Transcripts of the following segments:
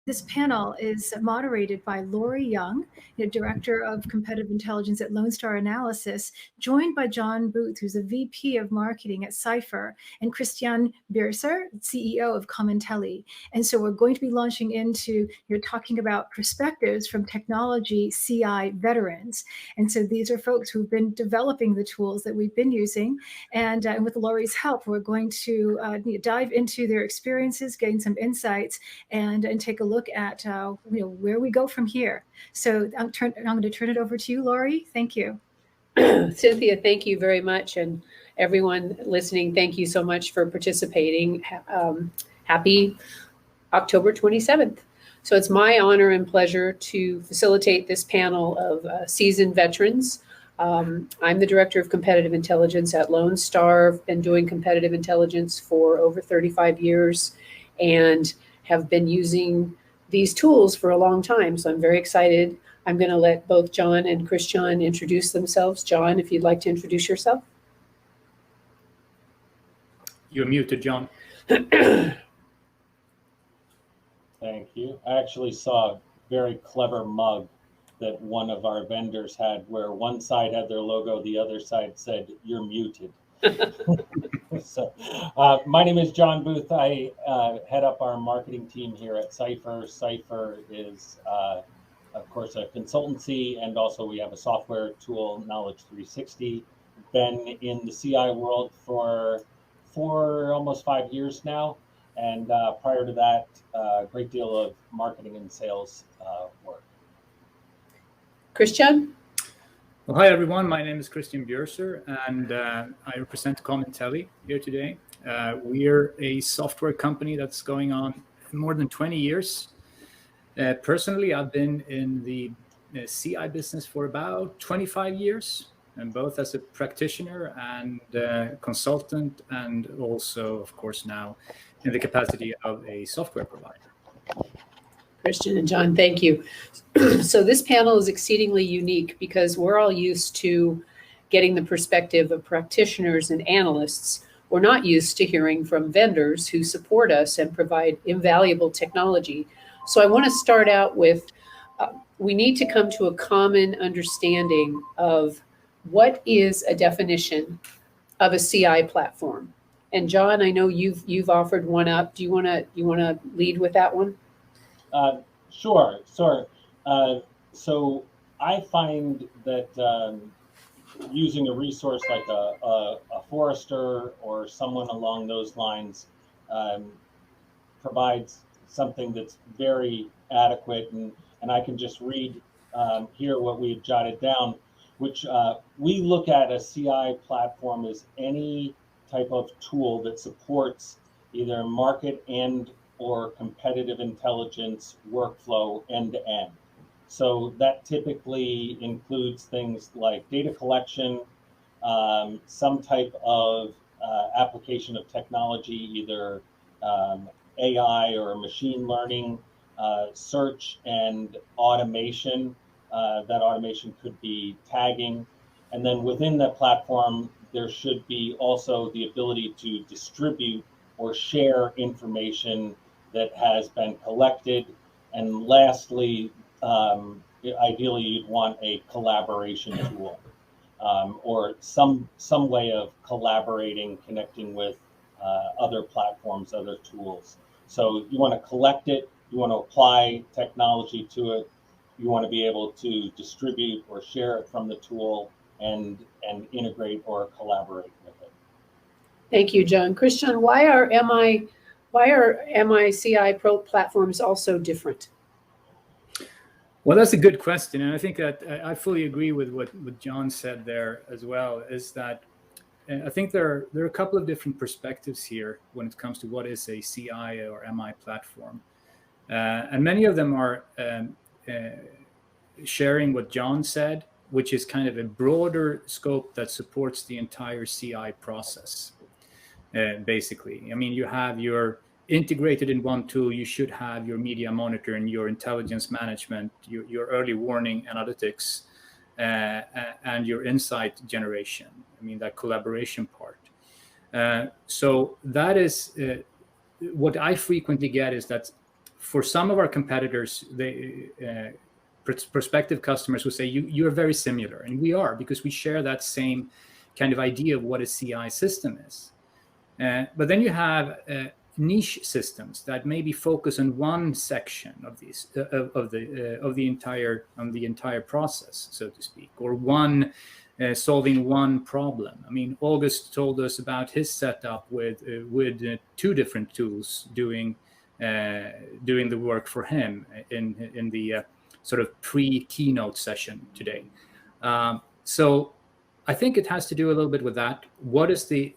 This panel is moderated by Laurie Young, Director of Competitive Intelligence at Lone Star Analysis, joined by John Booth, who's a VP of Marketing at Cipher, and Bjersrér, CEO of Comintelli. And so we're going to be launching into, talking about perspectives from technology CI veterans. And so these are folks who've been developing the tools that we've been using. And with Laurie's help, we're going to dive into their experiences, gain some insights, and take a look at where we go from here. So I'm going to turn it over to you, Laurie. Thank you. Cynthia, thank you very much. And everyone listening, thank you so much for participating. Happy October 27th. So it's my honor and pleasure to facilitate this panel of seasoned veterans. I'm the Director of Competitive Intelligence at Lone Star. I've been doing competitive intelligence for over 35 years and have been using these tools for a long time. So I'm very excited. I'm going to let both John and Christian introduce themselves. John, if you'd like to introduce yourself. You're muted, John. Thank you. I actually saw a very clever mug that one of our vendors had where one side had their logo, the other side said, "You're muted." So, my name is John Booth. I head up our marketing team here at Cipher. Cipher is, of course, a consultancy, and also we have a software tool, Knowledge 360. Been in the CI world for almost 5 years now, and prior to that, a great deal of marketing and sales work. Christian? Well, hi, everyone. My name is Christian Bjersrér, and I represent Comintelli here today. We're a software company that's going on more than 20 years. Personally, I've been in the CI business for about 25 years, and both as a practitioner and consultant, and also, of course, now in the capacity of a software provider. Christian and John, thank you. So this panel is exceedingly unique because we're all used to getting the perspective of practitioners and analysts. We're not used to hearing from vendors who support us and provide invaluable technology. So I want to start out with, we need to come to a common understanding of what is a definition of a CI platform. And John, I know you've offered one up. Do you want to lead with that one? Sure. So I find that using a resource like a Forrester or someone along those lines provides something that's very adequate, and I can just read here what we've jotted down, which we look at a CI platform as any type of tool that supports either market and or competitive intelligence workflow end to end. So that typically includes things like data collection, some type of application of technology, either AI or machine learning, search and automation. That automation could be tagging. And then within that platform, there should be also the ability to distribute or share information that has been collected. And lastly, ideally, you'd want a collaboration tool or some way of collaborating, connecting with other platforms, other tools. So you want to collect it, you want to apply technology to it, you want to be able to distribute or share it from the tool and integrate or collaborate with it. Thank you, John. Christian, why are MI/CI Pro platforms also different? Well, that's a good question, and I think that I fully agree with what John said there as well. Is that I think there are a couple of different perspectives here when it comes to what is a CI or MI platform, and many of them are sharing what John said, which is kind of a broader scope that supports the entire CI process. Basically, I mean, you have your integrated in one tool, you should have your media monitoring, your intelligence management, your early warning analytics, and your insight generation. I mean, that collaboration part. So that is what I frequently get, is that for some of our competitors, prospective customers will say, you are very similar. And we are, because we share that same kind of idea of what a CI system is. But then you have niche systems that maybe focus on one section of these of the entire process, so to speak, or solving one problem. I mean, August told us about his setup with 2 different tools doing the work for him in the sort of pre-keynote session today. So I think it has to do a little bit with that. What is the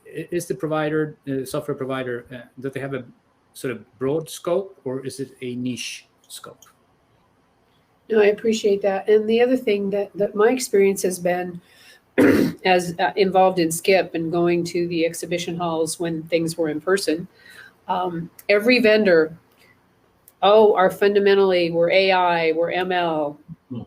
provider, software provider, that they have a sort of broad scope, or is it a niche scope? No, I appreciate that. And the other thing that my experience has been as involved in Skip and going to the exhibition halls when things were in person, every vendor, we're AI, we're ML,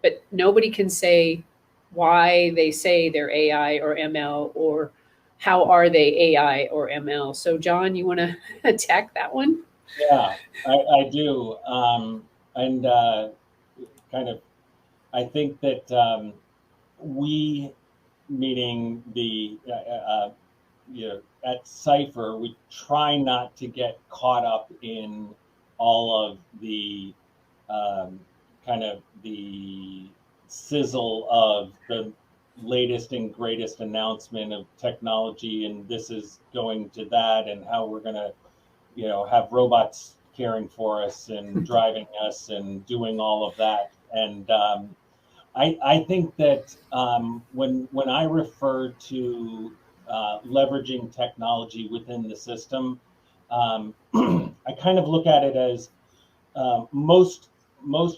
but nobody can say why they say they're AI or ML, or how are they AI or ML. So John, you want to attack that one? Yeah, I do. And I think that we, meaning the, at Cipher, we try not to get caught up in all of the the sizzle of the latest and greatest announcement of technology, and this is going to that, and how we're going to, have robots caring for us and driving us and doing all of that. And I think that when I refer to leveraging technology within the system, I kind of look at it as most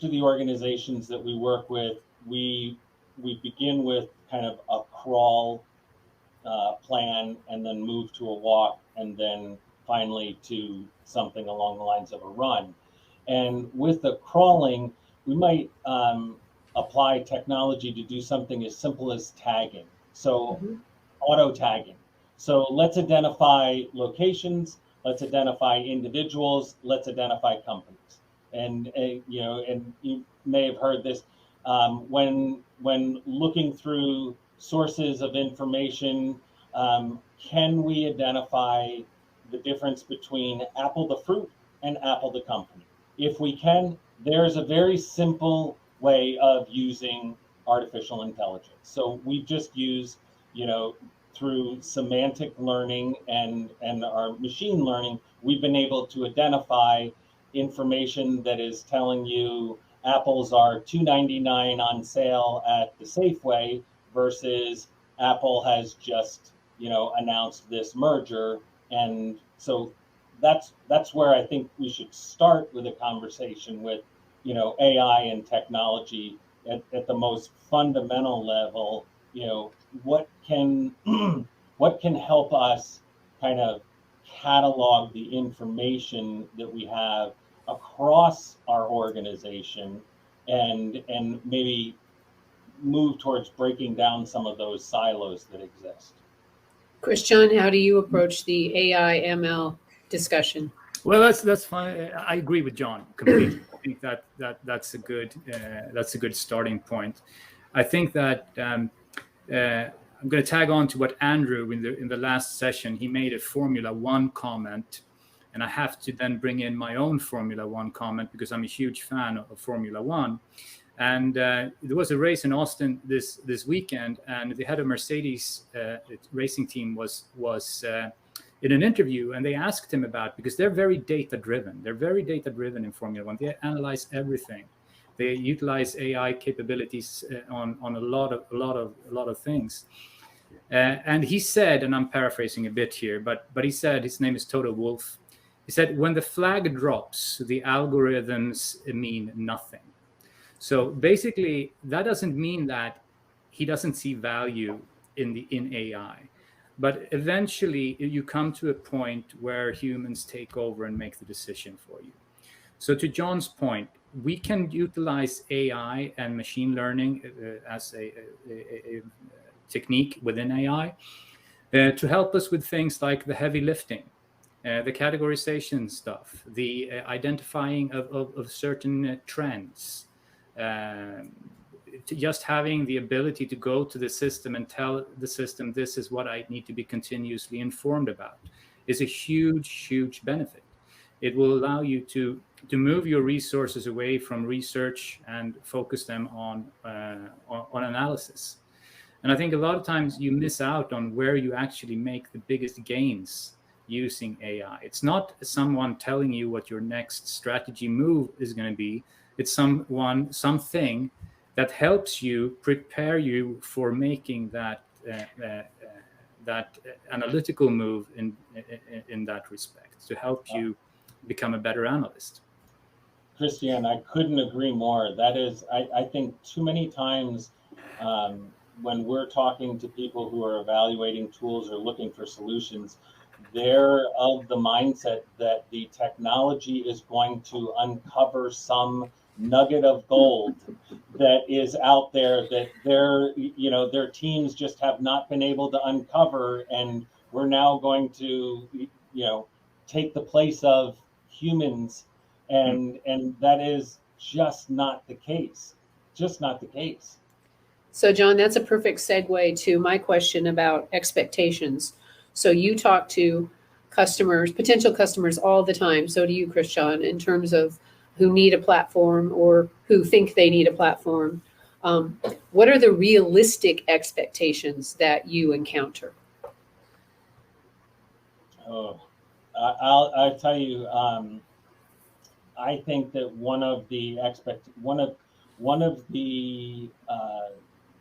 of the organizations that we work with, we begin with kind of a crawl plan, and then move to a walk, and then finally to something along the lines of a run. And with the crawling, we might apply technology to do something as simple as tagging. So auto tagging. So let's identify locations, let's identify individuals, let's identify companies. And and you may have heard this, when looking through sources of information, can we identify the difference between Apple the fruit and Apple the company? If we can, there's a very simple way of using artificial intelligence. So we just use, through semantic learning and our machine learning, we've been able to identify information that is telling you apples are $2.99 on sale at the Safeway versus Apple has just, announced this merger. And so that's where I think we should start with a conversation with, AI and technology at the most fundamental level. What can help us kind of catalog the information that we have across our organization, and maybe move towards breaking down some of those silos that exist. Christian, how do you approach the AI ML discussion? Well, that's fine. I agree with John completely. I think that's a good starting point. I think that I'm going to tag on to what Andrew in the last session. He made a Formula One comment, and I have to then bring in my own Formula One comment, because I'm a huge fan of Formula One. And there was a race in Austin this weekend, and they had a Mercedes racing team was in an interview, and they asked him because they're very data driven. They're very data driven in Formula One. They analyze everything. They utilize AI capabilities on a lot of things. And he said, and I'm paraphrasing a bit here, but he said, his name is Toto Wolff. He said, when the flag drops, the algorithms mean nothing. So basically, that doesn't mean that he doesn't see value in AI. But eventually, you come to a point where humans take over and make the decision for you. So to John's point, we can utilize AI and machine learning as a technique within AI to help us with things like the heavy lifting. the categorization stuff, the identifying of certain trends, just having the ability to go to the system and tell the system, this is what I need to be continuously informed about, is a huge benefit. It will allow you to move your resources away from research and focus them on analysis. And I think a lot of times you miss out on where you actually make the biggest gains using AI. It's not someone telling you what your next strategy move is going to be. It's something that helps you prepare you for making that analytical move in that respect, to help you become a better analyst. Christian, I couldn't agree more. That is, I think too many times when we're talking to people who are evaluating tools or looking for solutions, they're of the mindset that the technology is going to uncover some nugget of gold that is out there that their teams just have not been able to uncover, and we're now going to take the place of humans, and that is just not the case. Just not the case. So, John, that's a perfect segue to my question about expectations. So you talk to customers, potential customers all the time. So do you, Christian, in terms of who need a platform or who think they need a platform. What are the realistic expectations that you encounter? Oh, I'll tell you. I think that one of the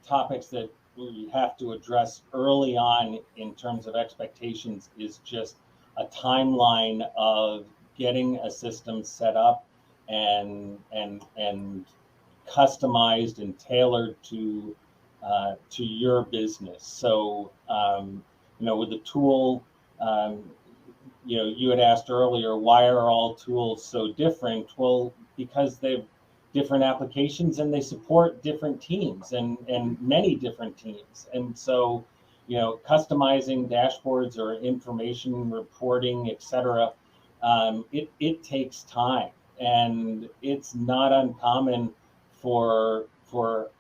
topics that we have to address early on in terms of expectations is just a timeline of getting a system set up and customized and tailored to your business. So with the tool, you had asked earlier, why are all tools so different? Well, because they've different applications and they support different teams and many different teams. And so, customizing dashboards or information reporting, etc., it takes time, and it's not uncommon for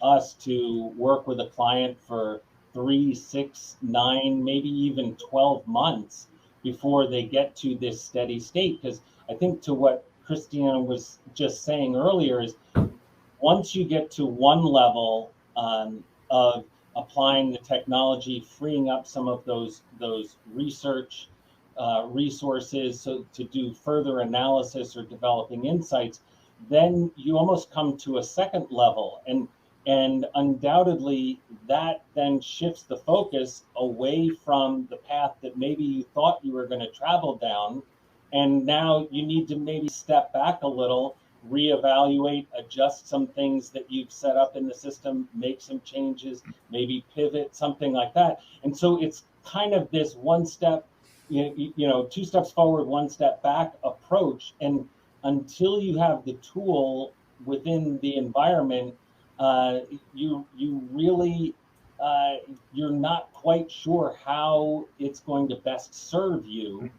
us to work with a client for 3, 6, 9, maybe even 12 months before they get to this steady state. Because I think to what Christian was just saying earlier is, once you get to one level of applying the technology, freeing up some of those research resources to do further analysis or developing insights, then you almost come to a second level, and undoubtedly that then shifts the focus away from the path that maybe you thought you were going to travel down, and now you need to maybe step back a little, reevaluate, adjust some things that you've set up in the system, make some changes, maybe pivot, something like that. And so it's kind of this one step, 2 steps forward, 1 step back approach. And until you have the tool within the environment, you really you're not quite sure how it's going to best serve you.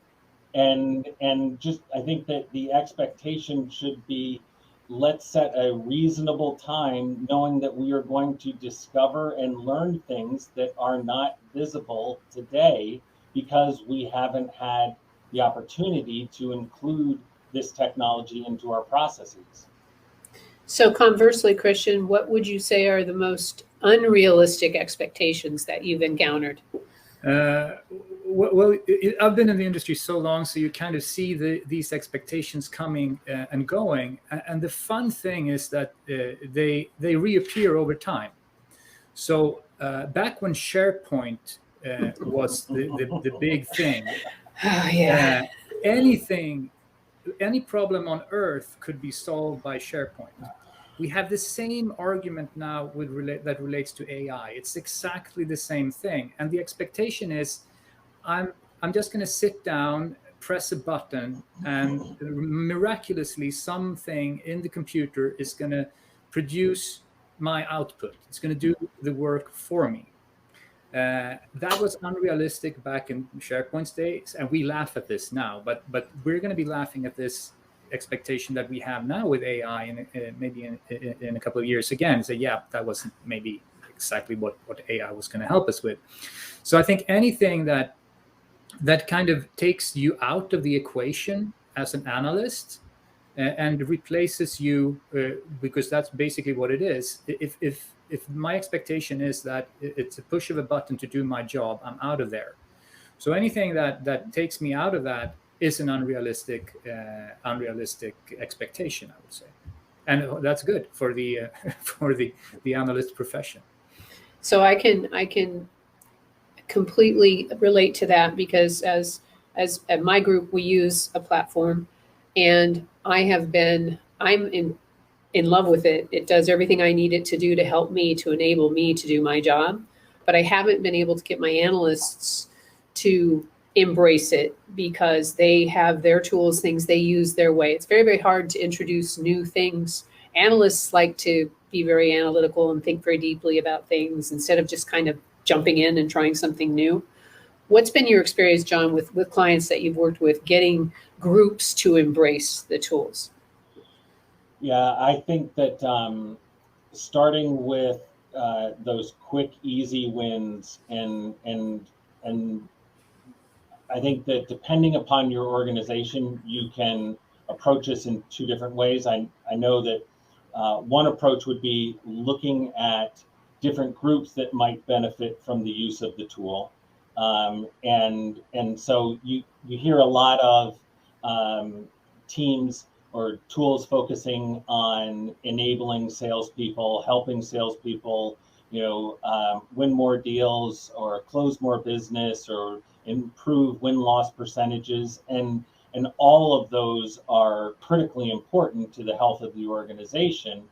And just, I think that the expectation should be, let's set a reasonable time, knowing that we are going to discover and learn things that are not visible today because we haven't had the opportunity to include this technology into our processes. So conversely, Christian, what would you say are the most unrealistic expectations that you've encountered? Well, I've been in the industry so long, so you kind of see these expectations coming and going. And the fun thing is that they reappear over time. So back when SharePoint was the big thing, any problem on Earth could be solved by SharePoint. We have the same argument now that relates to AI. It's exactly the same thing. And the expectation is, I'm just going to sit down, press a button, and miraculously something in the computer is going to produce my output. It's going to do the work for me. That was unrealistic back in SharePoint's days, and we laugh at this now. But we're going to be laughing at this expectation that we have now with AI, and maybe in a couple of years again. Say, yeah, that wasn't maybe exactly what AI was going to help us with. So I think anything that kind of takes you out of the equation as an analyst and replaces you, because that's basically what it is. If my expectation is that it's a push of a button to do my job, I'm out of there. So anything that takes me out of that is an unrealistic expectation, I would say, and that's good for the for the analyst profession. So I can completely relate to that, because as at my group, we use a platform, and I'm in love with it. It does everything I need it to do to help me, to enable me to do my job. But I haven't been able to get my analysts to embrace it, because they have their tools, things they use their way. It's very, very hard to introduce new things. Analysts like to be very analytical and think very deeply about things instead of just kind of jumping in and trying something new. What's been your experience, John, with clients that you've worked with, getting groups to embrace the tools? Yeah, I think that starting with those quick, easy wins, and I think that depending upon your organization, you can approach this in two different ways. I know that one approach would be looking at different groups that might benefit from the use of the tool. And so you hear a lot of teams or tools focusing on enabling salespeople, helping salespeople, win more deals or close more business or improve win-loss percentages, and all of those are critically important to the health of the organization.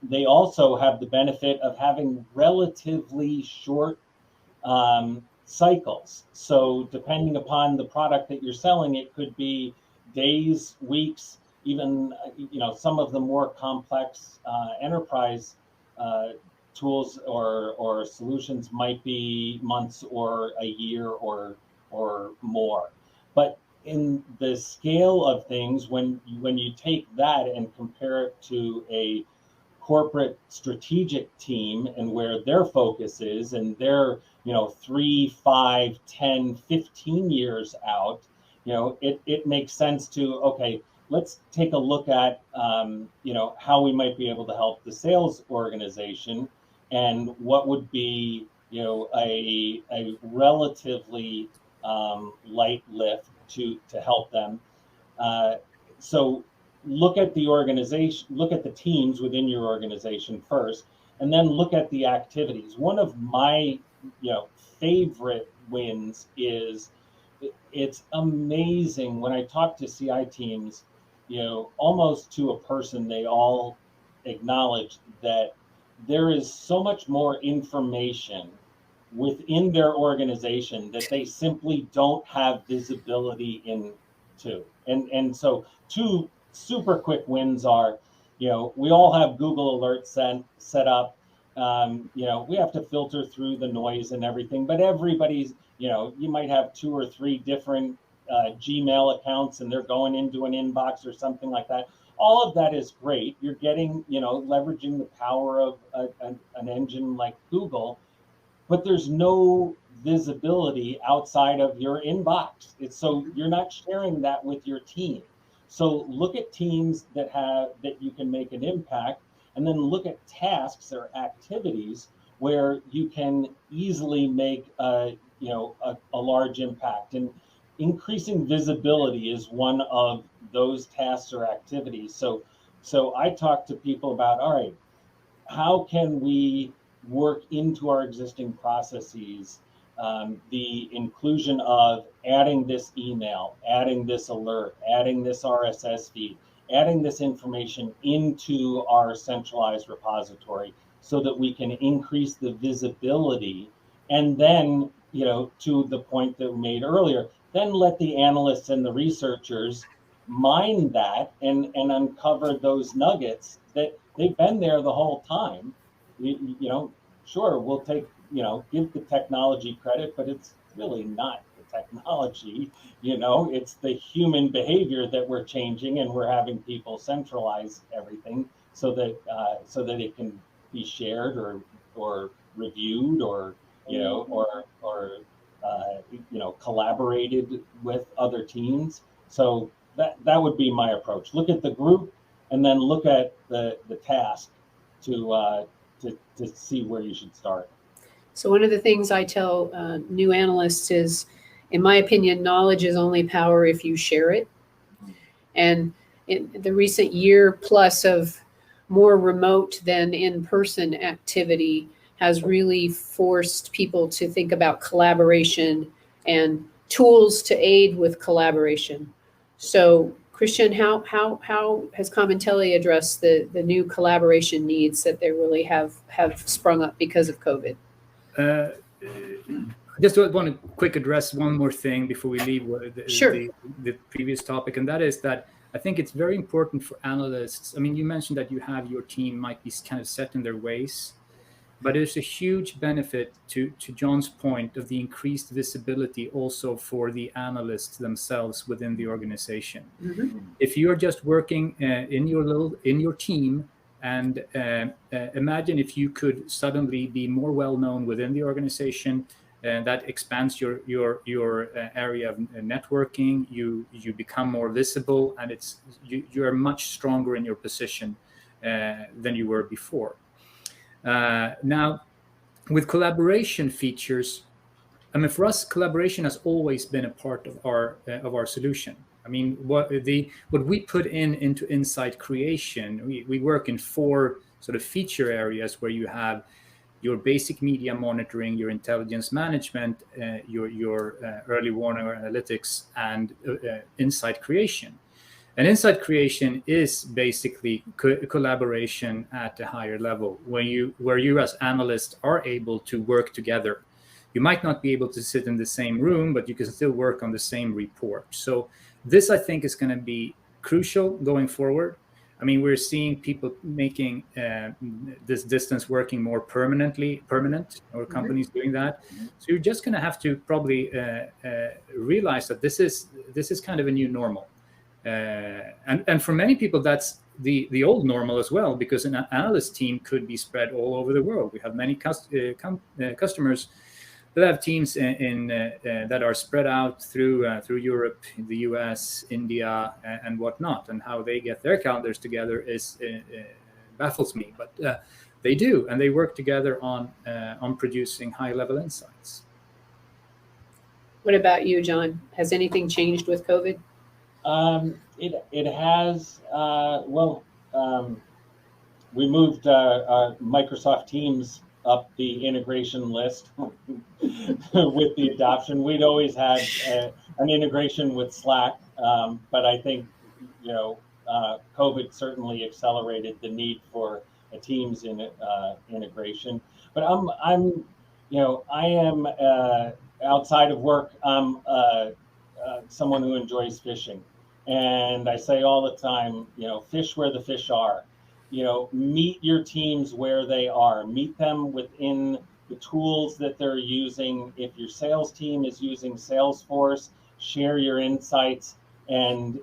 They also have the benefit of having relatively short cycles. So depending upon the product that you're selling, it could be days, weeks, even some of the more complex enterprise tools or solutions might be months or a year or more. But in the scale of things, when you take that and compare it to a corporate strategic team and where their focus is, and they're 3, 5, 10, 15 years out, it makes sense to, okay, let's take a look at how we might be able to help the sales organization, and what would be a relatively light lift to help them. So look at the organization, look at the teams within your organization first, and then look at the activities. One of my favorite wins is, it's amazing when I talk to CI teams, almost to a person, they all acknowledge that there is so much more information within their organization that they simply don't have visibility into. And so two super quick wins are, we all have Google Alerts set up. We have to filter through the noise and everything, but everybody's, you might have 2 or 3 different Gmail accounts, and they're going into an inbox or something like that. All of that is great. You're getting, leveraging the power of an engine like Google, but there's no visibility outside of your inbox. It's so you're not sharing that with your team. So look at teams that you can make an impact, and then look at tasks or activities where you can easily make a large impact. And increasing visibility is one of those tasks or activities. So I talk to people about, all right, how can we work into our existing processes the inclusion of adding this email, adding this alert, adding this RSS feed, adding this information into our centralized repository, so that we can increase the visibility. And then, to the point that we made earlier, then let the analysts and the researchers mine that and uncover those nuggets that they've been there the whole time. Sure, we'll take give the technology credit, but it's really not the technology. It's the human behavior that we're changing, and we're having people centralize everything so that it can be shared or reviewed or collaborated with other teams. So that would be my approach. Look at the group, and then look at the task to see where you should start. So one of the things I tell new analysts is, in my opinion, knowledge is only power if you share it. And in the recent year plus of more remote than in-person activity has really forced people to think about collaboration and tools to aid with collaboration. So Christian, how has Comintelli addressed the new collaboration needs that they really have sprung up because of COVID? I just want to quick address one more thing before we leave the previous topic, and that is that I think it's very important for analysts. I mean, you mentioned that you have your team might be kind of set in their ways, but there's a huge benefit to John's point of the increased visibility also for the analysts themselves within the organization. Mm-hmm. If you're just working in your team, and imagine if you could suddenly be more well known within the organization, and that expands your area of networking. You become more visible, and you are much stronger in your position than you were before. Now, with collaboration features, I mean, for us, collaboration has always been a part of our solution. I mean, what we put into insight creation, we work in 4 sort of feature areas where you have your basic media monitoring, your intelligence management, your early warning analytics, and insight creation. And insight creation is basically collaboration at a higher level, where you as analysts are able to work together. You might not be able to sit in the same room, but you can still work on the same report. So this, I think, is going to be crucial going forward. I mean, we're seeing people making this distance working more permanent, or companies doing that. So you're just going to have to probably realize that this is kind of a new normal. And for many people, that's the old normal as well, because an analyst team could be spread all over the world. We have many customers that have teams that are spread out through Europe, the US, India, and whatnot. And how they get their calendars together baffles me, but they do, and they work together on producing high-level insights. What about you, John? Has anything changed with COVID? It has. We moved Microsoft Teams up the integration list with the adoption. We'd always had an integration with Slack, but I think COVID certainly accelerated the need for a Teams integration. But I am outside of work. I'm someone who enjoys fishing, and I say all the time, fish where the fish are. Meet your teams where they are. Meet them within the tools that they're using. If your sales team is using Salesforce, share your insights and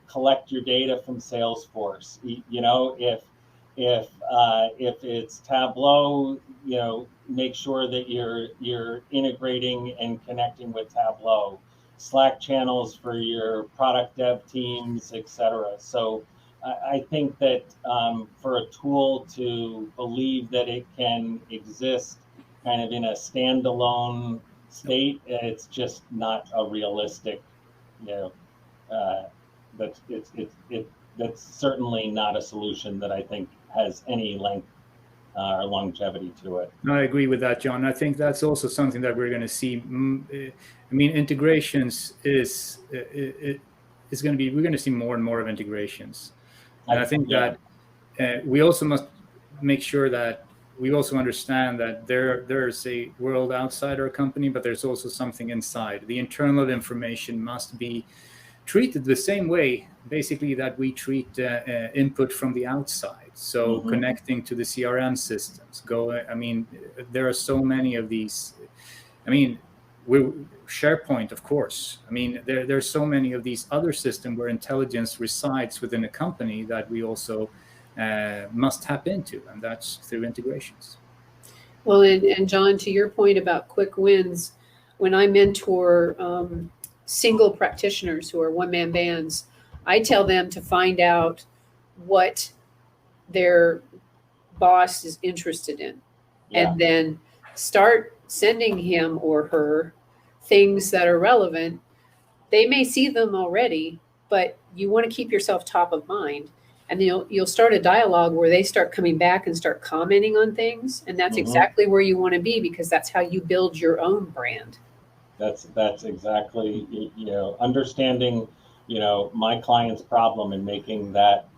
collect your data from Salesforce. If it's Tableau, make sure that you're integrating and connecting with Tableau. Slack channels for your product dev teams, etc. So I think that for a tool to believe that it can exist kind of in a standalone state, it's just not a realistic, that's certainly not a solution that I think has any length or longevity to it. I agree with that, John. I think that's also something that we're going to see. I mean, integrations we're going to see more and more of integrations. And I think that we also must make sure that we also understand that there's a world outside our company, but there's also something inside. The internal information must be treated the same way, basically, that we treat input from the outside. So connecting to the CRM systems. There are so many of these. SharePoint, of course. There are so many of these other systems where intelligence resides within a company that we also must tap into, and that's through integrations. Well, and John, to your point about quick wins, when I mentor single practitioners who are one-man bands, I tell them to find out what their boss is interested in, and then start sending him or her things that are relevant. They may see them already, but you want to keep yourself top of mind. And you'll start a dialogue where they start coming back and start commenting on things. And that's exactly where you want to be, because that's how you build your own brand. That's exactly, understanding, my client's problem and making that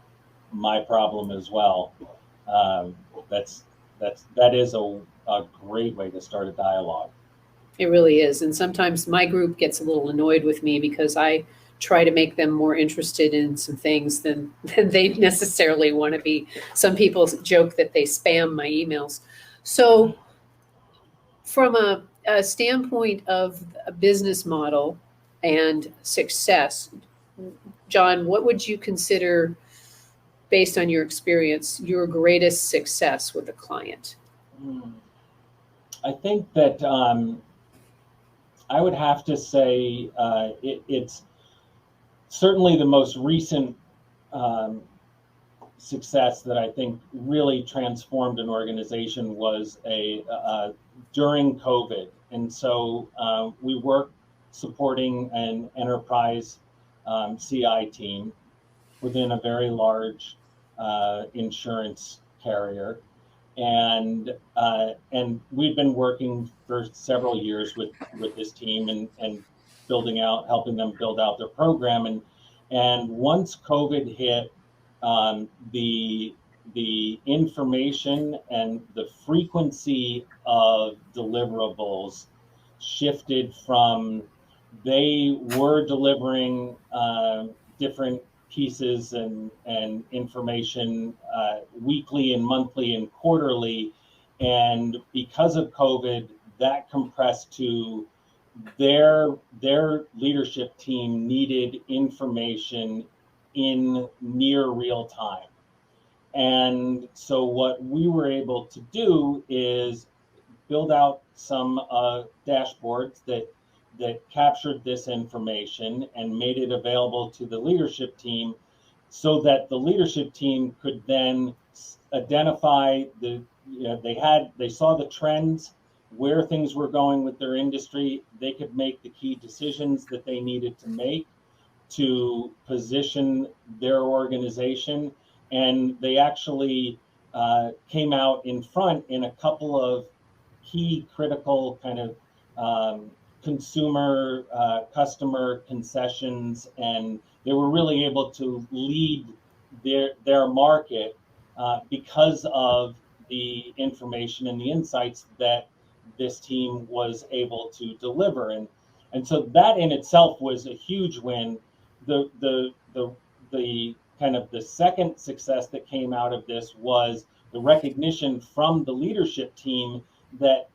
my problem as well. That is a great way to start a dialogue. It really is. And sometimes my group gets a little annoyed with me because I try to make them more interested in some things than they necessarily want to be. Some people joke that they spam my emails. So from a standpoint of a business model and success, John, what would you consider, based on your experience, your greatest success with a client? I think that I would have to say it's certainly the most recent success that I think really transformed an organization was during COVID. And so we worked supporting an enterprise CI team within a very large insurance carrier. And we've been working for several years with this team and helping them build out their program. And once COVID hit, the information and the frequency of deliverables shifted from they were delivering different pieces and information weekly and monthly and quarterly. And because of COVID, that compressed to their leadership team needed information in near real time. And so what we were able to do is build out some dashboards that captured this information and made it available to the leadership team, so that the leadership team could then identify they saw the trends, where things were going with their industry. They could make the key decisions that they needed to make to position their organization. And they actually came out in front in a couple of key critical kind of consumer customer concessions, and they were really able to lead their market because of the information and the insights that this team was able to deliver. And so that in itself was a huge win. The kind of the second success that came out of this was the recognition from the leadership team that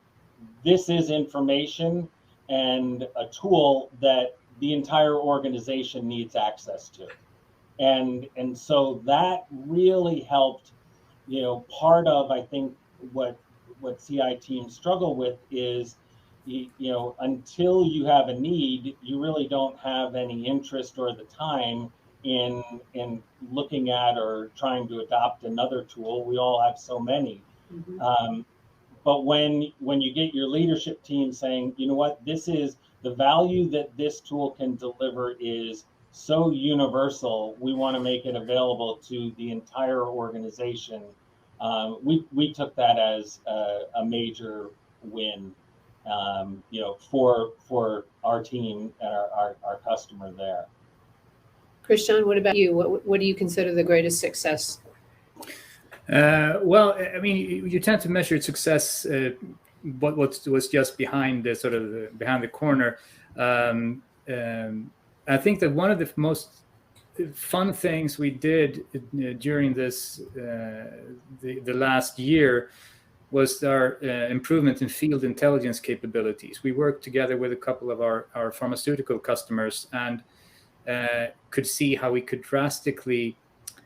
this is information and a tool that the entire organization needs access to. And so that really helped, part of, I think, what CI teams struggle with is, until you have a need, you really don't have any interest or the time in looking at or trying to adopt another tool. We all have so many. But when you get your leadership team saying, you know what, this is the value that this tool can deliver is so universal, we want to make it available to the entire organization. We took that as a major win, for our team and our customer there. Christian, what about you? What do you consider the greatest success? Well, I mean, you tend to measure success, what was just behind the corner. I think that one of the most fun things we did during this the last year was our improvement in field intelligence capabilities. We worked together with a couple of our pharmaceutical customers and could see how we could drastically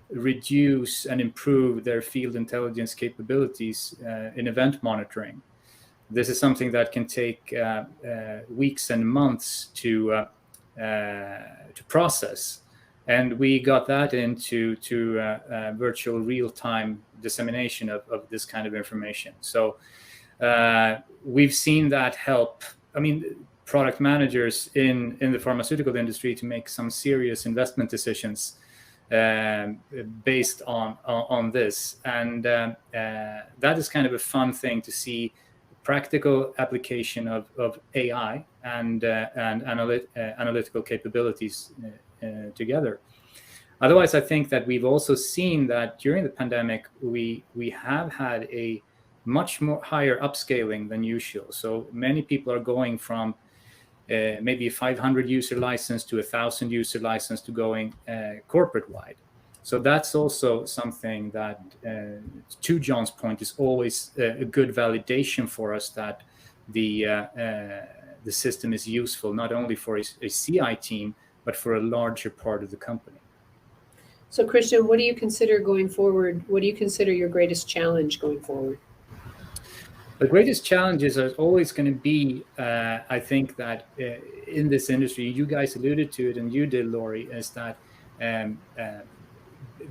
reduce and improve their field intelligence capabilities in event monitoring. This is something that can take weeks and months to process, and we got that into virtual real-time dissemination of this kind of information. So we've seen that help. I mean, product managers in the pharmaceutical industry to make some serious investment decisions based on this, and that is kind of a fun thing to see. Practical application of AI and analytical capabilities together. Otherwise, I think that we've also seen that during the pandemic, we have had a much more higher upscaling than usual. So many people are going from maybe a 500 user license to 1,000 user license to going corporate wide. So that's also something that, to John's point, is always a good validation for us that the system is useful not only for a CI team, but for a larger part of the company. So Christian, what do you consider going forward? What do you consider your greatest challenge going forward? The greatest challenges are always going to be, I think that in this industry, you guys alluded to it and you did, Laurie, is that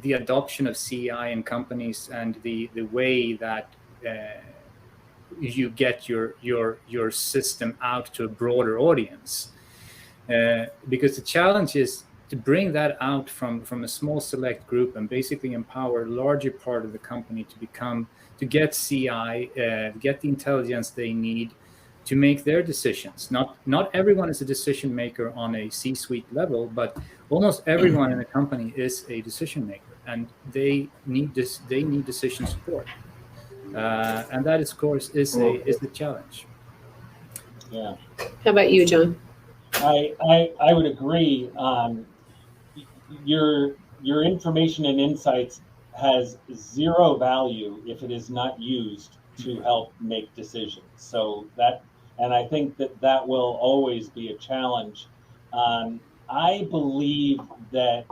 the adoption of CI in companies and the way that you get your system out to a broader audience. Because the challenge is to bring that out from a small select group and basically empower a larger part of the company to get CI, get the intelligence they need to make their decisions. Not everyone is a decision maker on a C-suite level, but almost everyone in a company is a decision maker, and they need decision support. And that, of course, is the challenge. Yeah. How about you, John? I would agree. Your information and insights has zero value if it is not used to help make decisions. So that, and I think that will always be a challenge. I believe that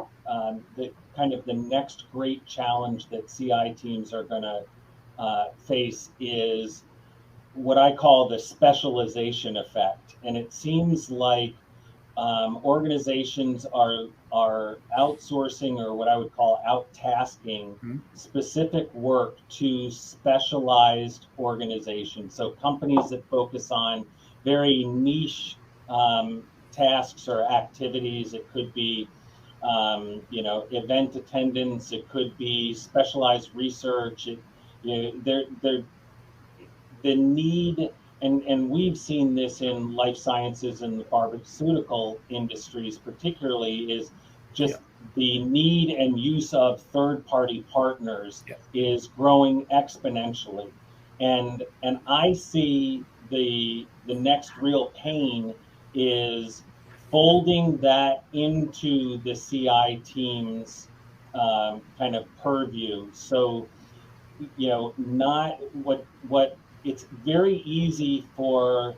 the kind of the next great challenge that CI teams are going to face is what I call the specialization effect. And it seems like organizations are outsourcing, or what I would call out-tasking, specific work to specialized organizations. So companies that focus on very niche tasks or activities. It could be event attendance. It could be specialized research. The need, and we've seen this in life sciences and the pharmaceutical industries particularly, is just the need and use of third-party partners is growing exponentially. And I see the next real pain is folding that into the CI team's kind of purview. So, not what it's very easy for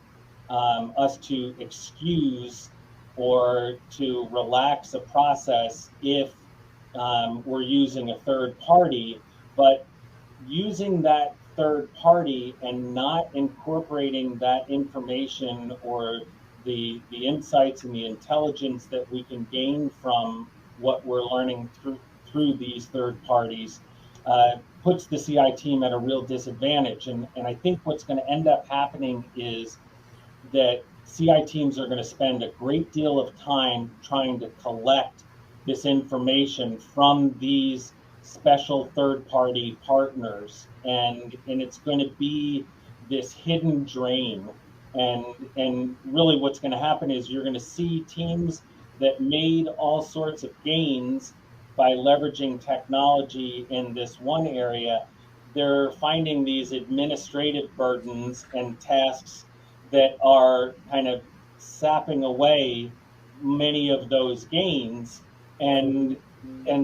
us to excuse or to relax a process if we're using a third party, but using that third party and not incorporating that information or the insights and the intelligence that we can gain from what we're learning through these third parties puts the CI team at a real disadvantage. And I think what's going to end up happening is that CI teams are going to spend a great deal of time trying to collect this information from these special third-party partners, and it's going to be this hidden drain. And really what's going to happen is you're going to see teams that made all sorts of gains by leveraging technology in this one area. They're finding these administrative burdens and tasks that are kind of sapping away many of those gains, and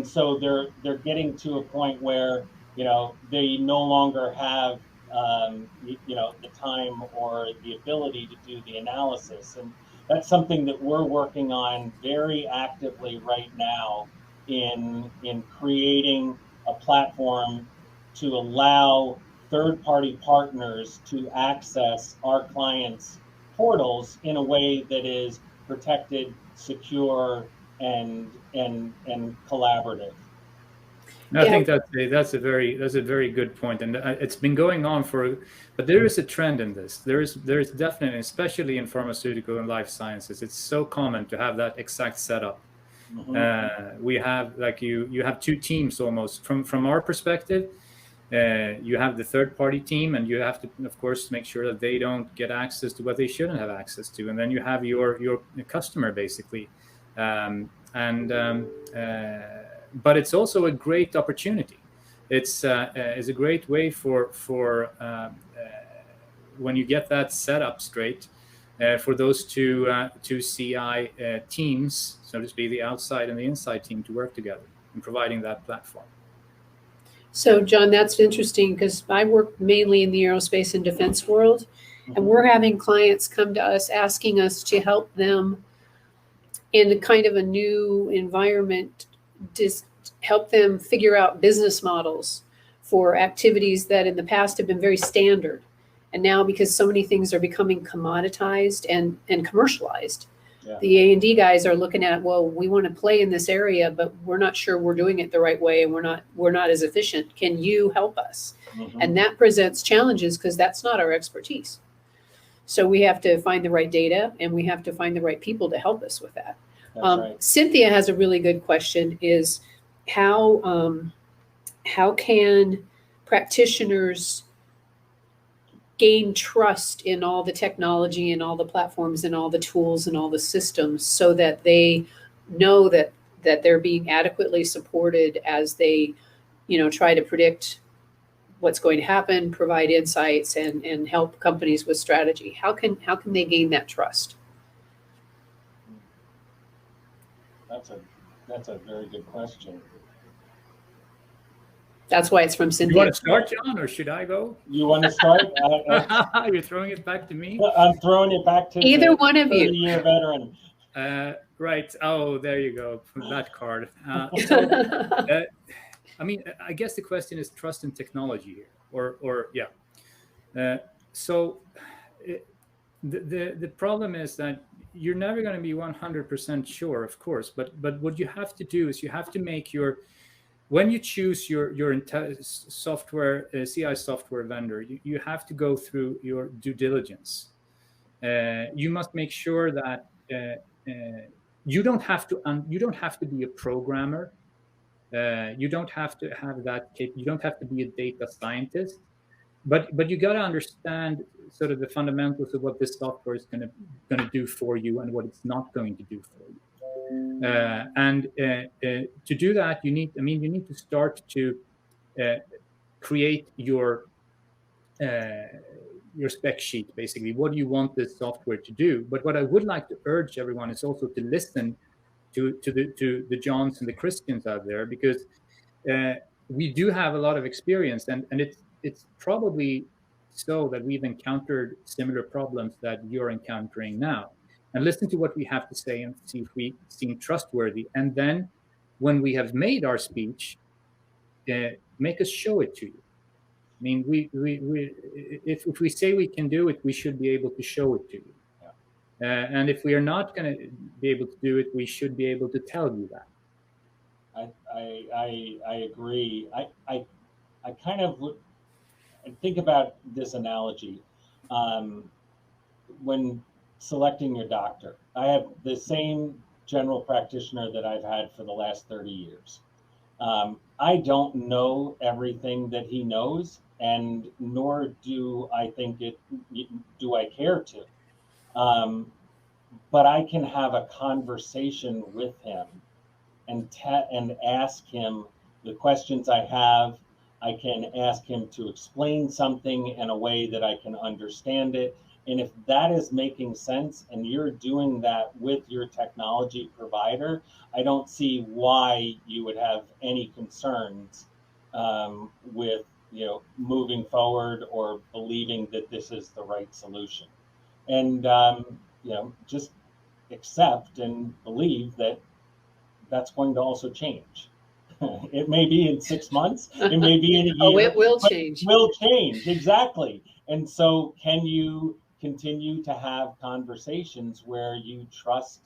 so they're getting to a point where they no longer have the time or the ability to do the analysis. And that's something that we're working on very actively right now in creating a platform to allow third-party partners to access our clients' portals in a way that is protected, secure, and collaborative. And I think that's a very good point, and it's been going on but there is a trend in this. There is definitely, especially in pharmaceutical and life sciences, it's so common to have that exact setup. We have, like, you have two teams almost from our perspective. You have the third party team, and you have to, of course, make sure that they don't get access to what they shouldn't have access to, and then you have your customer basically, but it's also a great opportunity. It's a great way for when you get that set up straight, for those two CI teams, so to speak, the outside and the inside team, to work together in providing that platform. So, John, that's interesting, because I work mainly in the aerospace and defense world, and we're having clients come to us asking us to help them in kind of a new environment, just help them figure out business models for activities that in the past have been very standard. And now, because so many things are becoming commoditized and commercialized, the A&D guys are looking at, well, we want to play in this area, but we're not sure we're doing it the right way, and we're not as efficient. Can you help us? And that presents challenges, because that's not our expertise. So we have to find the right data, and we have to find the right people to help us with that. Right. Cynthia has a really good question: is how can practitioners gain trust in all the technology and all the platforms and all the tools and all the systems, so that they know that they're being adequately supported as they, try to predict what's going to happen, provide insights, and help companies with strategy? How can they gain that trust? That's a very good question. That's why it's from Cynthia. You want to start, John, or should I go? You want to start? You're throwing it back to me? I'm throwing it back to either one of you. 30-year veteran. Right. Oh, there you go. That card. I mean, I guess the question is trust in technology here, or yeah. So the problem is that you're never going to be 100% sure, of course. But what you have to do is you have to make when you choose your software, CI software vendor, you have to go through your due diligence. You must make sure that you don't have to be a programmer. You don't have to have that. You don't have to be a data scientist, but you got to understand sort of the fundamentals of what this software is going to do for you and what it's not going to do for you. And to do that, you need to start to create your spec sheet, basically. What do you want this software to do? But what I would like to urge everyone is also to listen to the Johns and the Christians out there, because we do have a lot of experience, and it's probably so that we've encountered similar problems that you're encountering now. And listen to what we have to say and see if we seem trustworthy. And then when we have made our speech, make us show it to you. I mean, if we say we can do it, we should be able to show it to you. And if we are not going to be able to do it, we should be able to tell you that. I agree. I kind of would think about this analogy. When selecting your doctor, I have the same general practitioner that I've had for the last 30 years. I don't know everything that he knows, and nor do I I care to. But I can have a conversation with him and ask him the questions I have. I can ask him to explain something in a way that I can understand it, And if that is making sense and you're doing that with your technology provider, I don't see why you would have any concerns with moving forward or believing that this is the right solution. And just accept and believe that that's going to also change. It may be in 6 months, it may be in a Oh, year, it will but change. it will change, exactly. And so can you continue to have conversations where you trust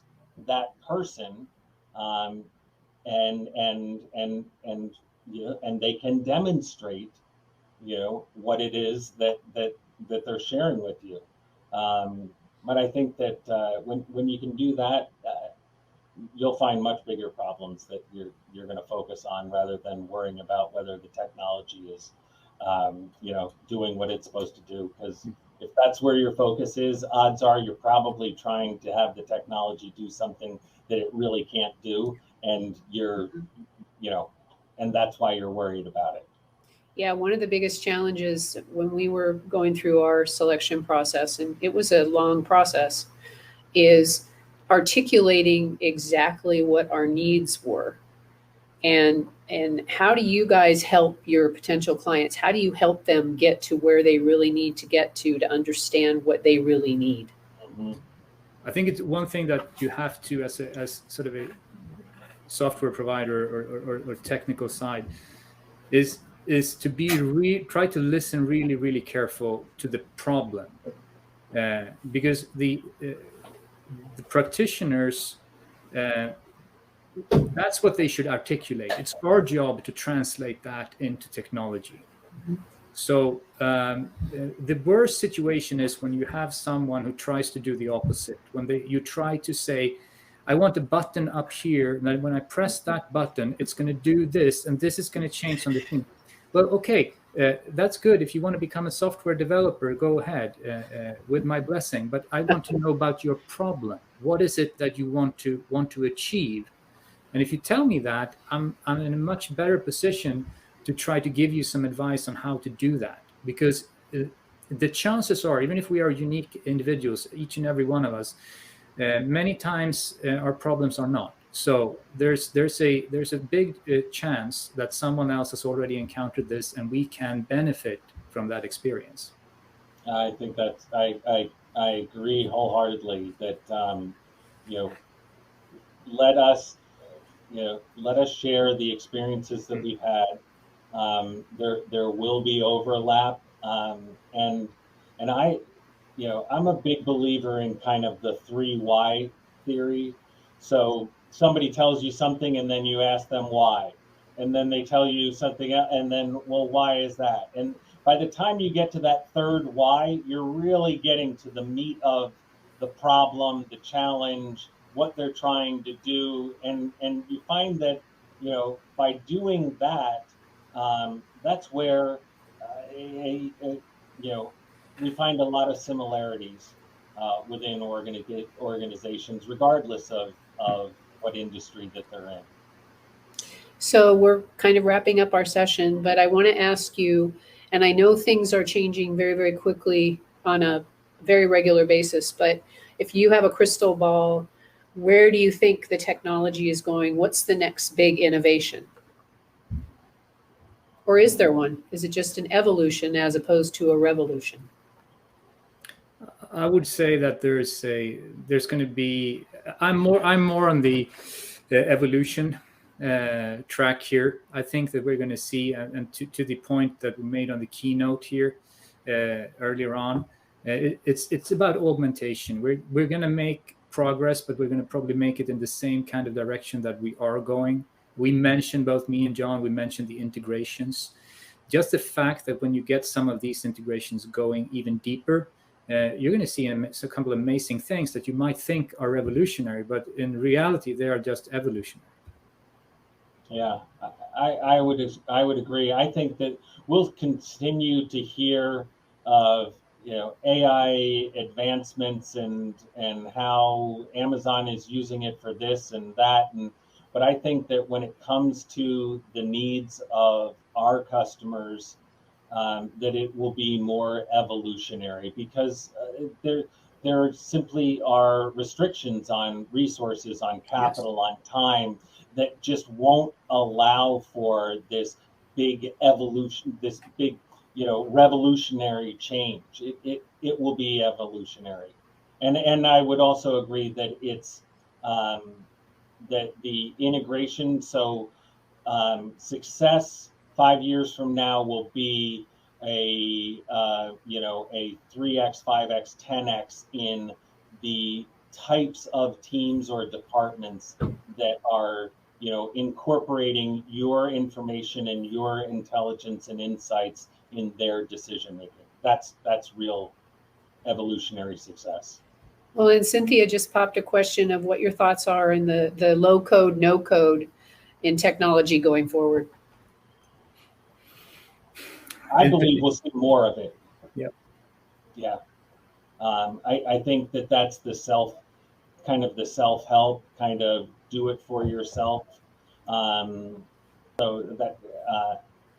that person, um, and they can demonstrate what it is that they're sharing with you. But I think that when you can do that, you'll find much bigger problems that you're going to focus on rather than worrying about whether the technology is doing what it's supposed to do. Because if that's where your focus is, odds are you're probably trying to have the technology do something that it really can't do, and and that's why you're worried about it. Yeah, one of the biggest challenges when we were going through our selection process, and it was a long process, is articulating exactly what our needs were. And how do you guys help your potential clients? How do you help them get to where they really need to get to understand what they really need? Mm-hmm. I think it's one thing that you have to, as sort of a software provider or technical side, is to be try to listen really careful to the problem, because the practitioners, that's what they should articulate. It's our job to translate that into technology. So the worst situation is when you have someone who tries to do the opposite. When you try to say, I want a button up here, and when I press that button, it's going to do this, and this is going to change on the thing. Well, okay, that's good. If you want to become a software developer, go ahead, with my blessing. But I want to know about your problem. What is it that you want to achieve? And if you tell me that, I'm in a much better position to try to give you some advice on how to do that. Because the chances are, even if we are unique individuals, each and every one of us, many times our problems are not. So there's a big chance that someone else has already encountered this, and we can benefit from that experience. I think that's I agree wholeheartedly that let us let us share the experiences that we've had. There will be overlap, and I'm a big believer in kind of the 3 why theory. So somebody tells you something, and then you ask them why, and then they tell you something else, and then, well, why is that? And by the time you get to that third why, you're really getting to the meat of the problem, the challenge, what they're trying to do, and you find that by doing that, that's where we find a lot of similarities within organizations, regardless of what industry that they're in. So we're kind of wrapping up our session, but I want to ask you, and I know things are changing very quickly on a very regular basis, but if you have a crystal ball, where do you think the technology is going? What's the next big innovation? Or is there one? Is it just an evolution as opposed to a revolution? I would say that there's going to be. I'm more on the evolution track here. I think that we're going to see, and to the point that we made on the keynote here earlier on, it's about augmentation. We're going to make progress, but we're going to probably make it in the same kind of direction that we are going. We mentioned, both me and John, we mentioned the integrations. Just the fact that when you get some of these integrations going even deeper, you're going to see a couple of amazing things that you might think are revolutionary, but in reality, they are just evolutionary. Yeah, I would agree. I think that we'll continue to hear of AI advancements and how Amazon is using it for this and that, but I think that when it comes to the needs of our customers, that it will be more evolutionary, because there simply are restrictions on resources, on capital, on time, that just won't allow for this big evolution, this big, revolutionary change. It will be evolutionary. And I would also agree that it's that the integration, so success 5 years from now will be a 3x, 5x, 10x in the types of teams or departments that are incorporating your information and your intelligence and insights in their decision making. That's real evolutionary success. Well, and Cynthia just popped a question of what your thoughts are in the low code, no code in technology going forward. I believe we'll see more of it. Yep. Yeah. I think that's the self-help, kind of do it for yourself. So that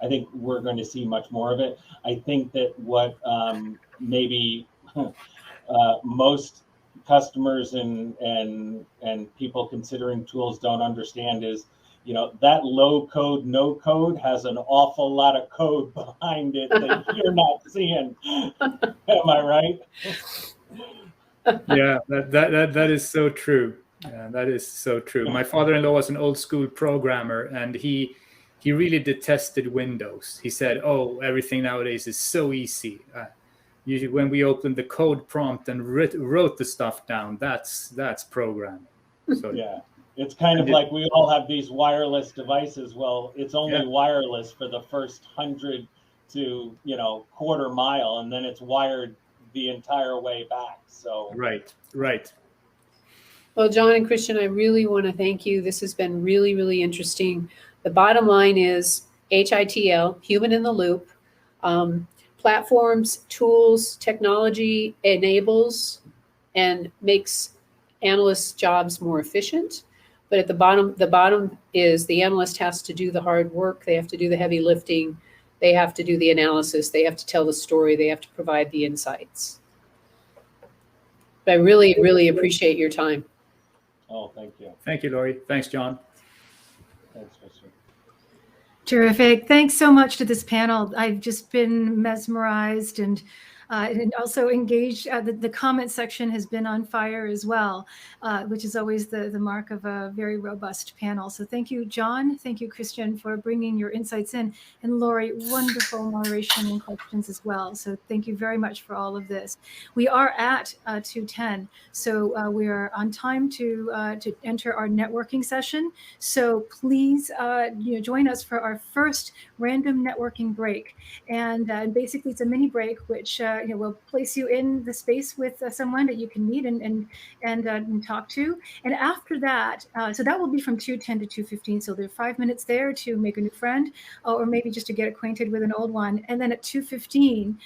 I think we're going to see much more of it. I think that what maybe most customers and people considering tools don't understand is, that low code, no code has an awful lot of code behind it that you're not seeing. Am I right? Yeah, that is so true. That is so true. My father-in-law was an old school programmer, and he really detested Windows. He said, "Oh, everything nowadays is so easy." Usually, when we opened the code prompt and wrote the stuff down, that's programming. So yeah, it's kind of like we all have these wireless devices. Well, it's only wireless for the first 100 to quarter mile, and then it's wired the entire way back. So right. Well, John and Christian, I really want to thank you. This has been really, really interesting. The bottom line is HITL, human in the loop. Platforms, tools, technology enables and makes analysts' jobs more efficient. But at the bottom is the analyst has to do the hard work. They have to do the heavy lifting. They have to do the analysis. They have to tell the story. They have to provide the insights. But I really, really appreciate your time. Oh, thank you. Thank you, Laurie. Thanks, John. Thanks, Christian. Terrific. Thanks so much to this panel. I've just been mesmerized and also engaged. The comment section has been on fire as well, which is always the mark of a very robust panel. So thank you, John. Thank you, Christian, for bringing your insights in. And Laurie, wonderful moderation and questions as well. So thank you very much for all of this. We are at 2:10, so we are on time to enter our networking session. So please join us for our first random networking break. And basically it's a mini break, which we'll place you in the space with someone that you can meet and talk to. And after that, so that will be from 2:10 to 2:15. So there are 5 minutes there to make a new friend, or maybe just to get acquainted with an old one. And then at 2:15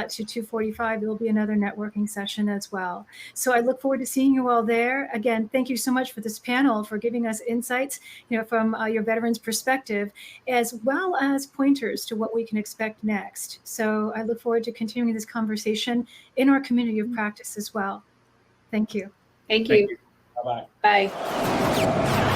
to 2:45, there will be another networking session as well. So I look forward to seeing you all there. Again, thank you so much for this panel, for giving us insights, from your veterans' perspective, as well as pointers to what we can expect next. So I look forward to continuing this conversation in our community of practice as well. Thank you. Thank you. Bye-bye. Bye.